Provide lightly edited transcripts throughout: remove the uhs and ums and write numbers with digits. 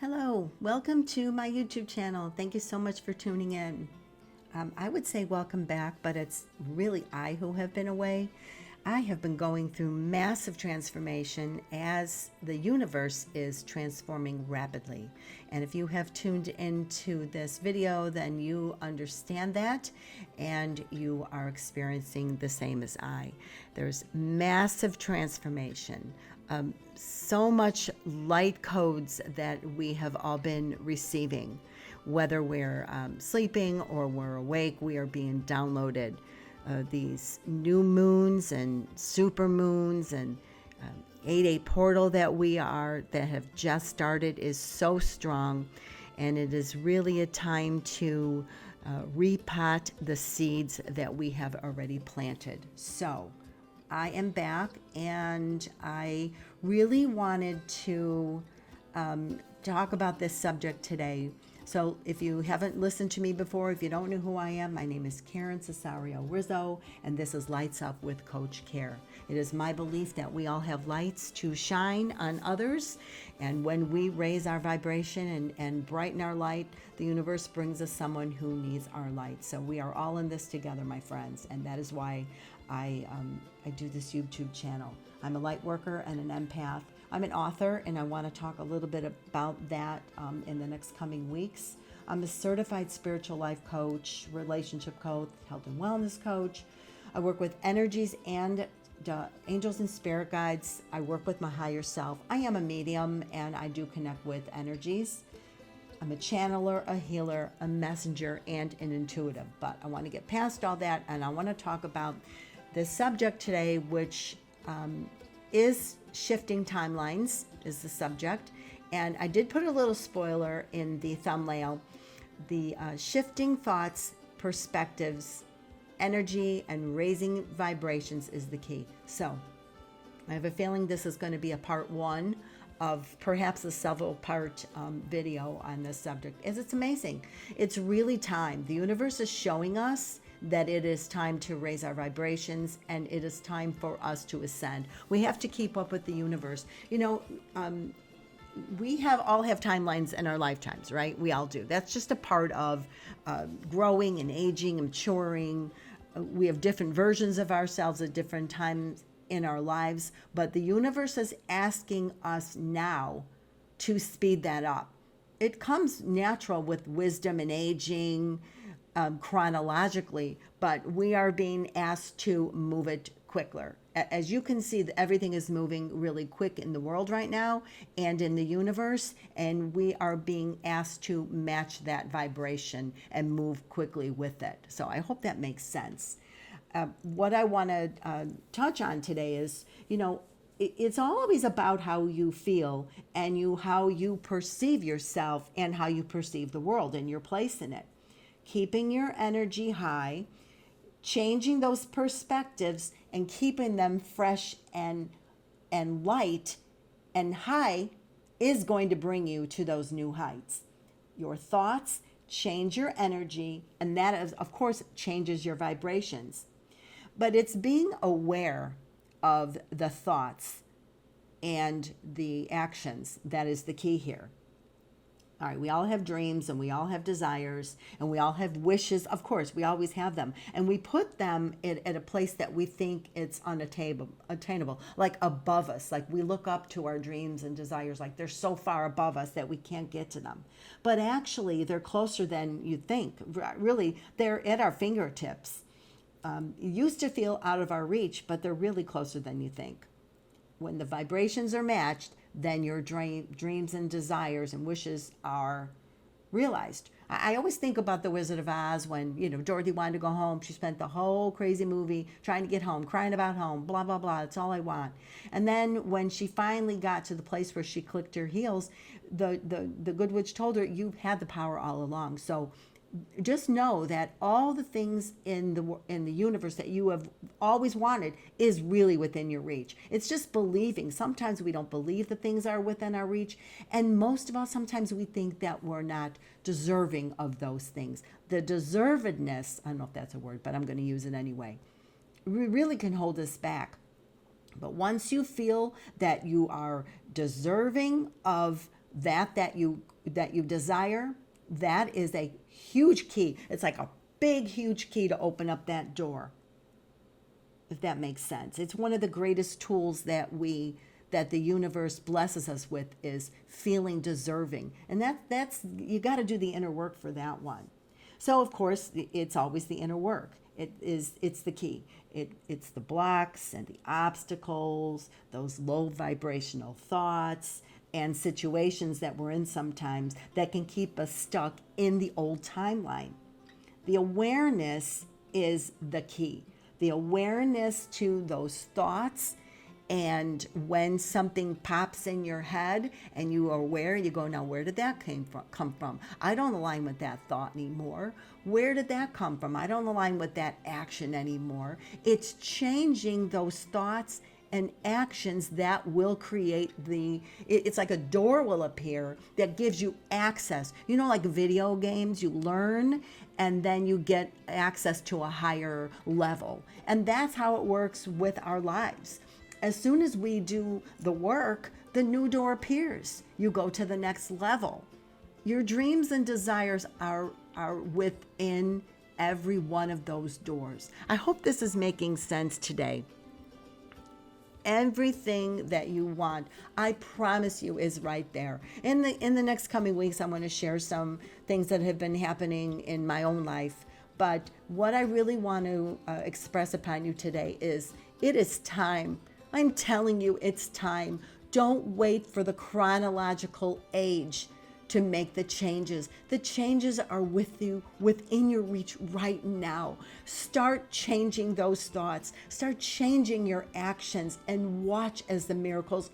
Hello, welcome to my YouTube channel. Thank you so much for tuning in. I would say welcome back, but it's really I who have been away. I have been going through massive transformation as the universe is transforming rapidly. And if you have tuned into this video, then you understand that and you are experiencing the same as I. There's massive transformation. So much light codes that we have all been receiving. Whether we're sleeping or we're awake, we are being downloaded. These new moons and super moons and 8-8 portal that have just started is so strong, and it is really a time to repot the seeds that we have already planted. So I am back, and I really wanted to talk about this subject today. So if you haven't listened to me before, if you don't know who I am, my name is Karen Cesario Rizzo, and this is Lights Up with Coach Care. It is my belief that we all have lights to shine on others, and when we raise our vibration and brighten our light, the universe brings us someone who needs our light. So we are all in this together, my friends, and that is why I do this YouTube channel. I'm a light worker and an empath. I'm an author, and I want to talk a little bit about that in the next coming weeks. I'm a certified spiritual life coach, relationship coach, health and wellness coach. I work with energies and angels and spirit guides. I work with my higher self. I am a medium, and I do connect with energies. I'm a channeler, a healer, a messenger, and an intuitive. But I want to get past all that, and I want to talk about this subject today, which is shifting timelines is the subject. And I did put a little spoiler in the thumbnail. The shifting thoughts, perspectives, energy, and raising vibrations is the key. So I have a feeling this is going to be a part one of perhaps a several part video on this subject, as it's amazing. It's really time. The universe is showing us that it is time to raise our vibrations, and it is time for us to ascend. We have to keep up with the universe. You know, we all have timelines in our lifetimes, right? We all do. That's just a part of growing and aging and maturing. We have different versions of ourselves at different times in our lives, but the universe is asking us now to speed that up. It comes natural with wisdom and aging, chronologically, but we are being asked to move it quicker. As you can see, everything is moving really quick in the world right now and in the universe, and we are being asked to match that vibration and move quickly with it. So I hope that makes sense. What I want to touch on today is, you know, it's always about how you feel and how you perceive yourself and how you perceive the world and your place in it. Keeping your energy high, changing those perspectives, and keeping them fresh and light and high is going to bring you to those new heights. Your thoughts change your energy, and that, of course, changes your vibrations. But it's being aware of the thoughts and the actions that is the key here. All right, we all have dreams, and we all have desires, and we all have wishes. Of course, we always have them. And we put them at a place that we think it's unattainable, like above us. Like we look up to our dreams and desires like they're so far above us that we can't get to them. But actually, they're closer than you think. Really, they're at our fingertips. Used to feel out of our reach, but they're really closer than you think. When the vibrations are matched, then your dreams and desires and wishes are realized. I always think about the Wizard of Oz when, you know, Dorothy wanted to go home. She spent the whole crazy movie trying to get home, crying about home, blah, blah, blah. That's all I want. And then when she finally got to the place where she clicked her heels, the Good Witch told her, you had the power all along. So just know that all the things in the universe that you have always wanted is really within your reach. It's just believing. Sometimes we don't believe that things are within our reach, and most of us, sometimes we think that we're not deserving of those things. The deservedness, I don't know if that's a word, but I'm going to use it anyway, really can hold us back. But once you feel that you are deserving of that you you desire, that is a huge key. It's like a big, huge key to open up that door, if that makes sense. It's one of the greatest tools that the universe blesses us with, is feeling deserving. And that's you got to do the inner work for that one. So of course, it's always the inner work. It's the key. It's the blocks and the obstacles, those low vibrational thoughts and situations that we're in sometimes that can keep us stuck in the old timeline. The awareness is the key. The awareness to those thoughts. And when something pops in your head and you are aware, you go, now where did that come from? I don't align with that thought anymore. Where did that come from? I don't align with that action anymore. It's changing those thoughts and actions that will create it's like a door will appear that gives you access. You know, like video games, you learn and then you get access to a higher level. And that's how it works with our lives. As soon as we do the work, the new door appears. You go to the next level. Your dreams and desires are within every one of those doors. I hope this is making sense today. Everything that you want, I promise you, is right there. In the next coming weeks, I'm going to share some things that have been happening in my own life. But what I really want to express upon you today is, it is time. I'm telling you, it's time. Don't wait for the chronological age to make the changes. The changes are with you, within your reach right now. Start changing those thoughts. Start changing your actions and watch as the miracles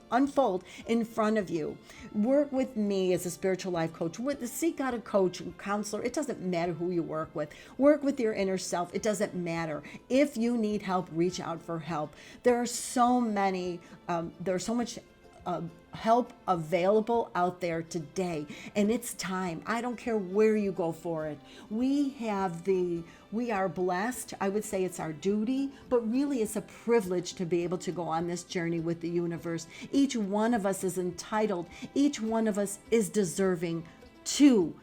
unfold in front of you. Work with me as a spiritual life coach. Seek out a coach, a counselor. It doesn't matter who you work with. Work with your inner self. It doesn't matter. If you need help, reach out for help. There's so much help available out there today, and it's time. I don't care where you go for it. We are blessed. I would say it's our duty, but really it's a privilege to be able to go on this journey with the universe. Each one of us is entitled. Each one of us is deserving to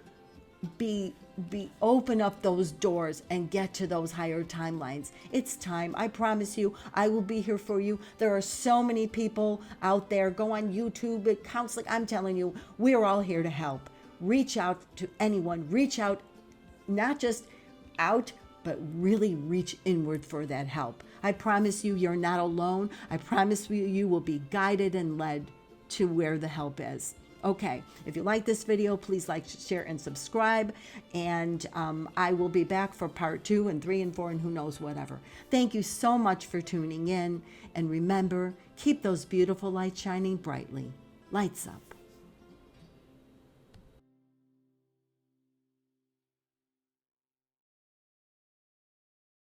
open up those doors and get to those higher timelines. It's time. I promise you, I will be here for you. There are so many people out there. Go on YouTube, counseling. I'm telling you, we are all here to help. Reach out to anyone. Reach out, not just out, but really reach inward for that help. I promise you, you're not alone. I promise you will be guided and led to where the help is. Okay, if you like this video, please like, share, and subscribe. And I will be back for part 2 and 3 and 4 and who knows, whatever. Thank you so much for tuning in. And remember, keep those beautiful lights shining brightly. Lights up.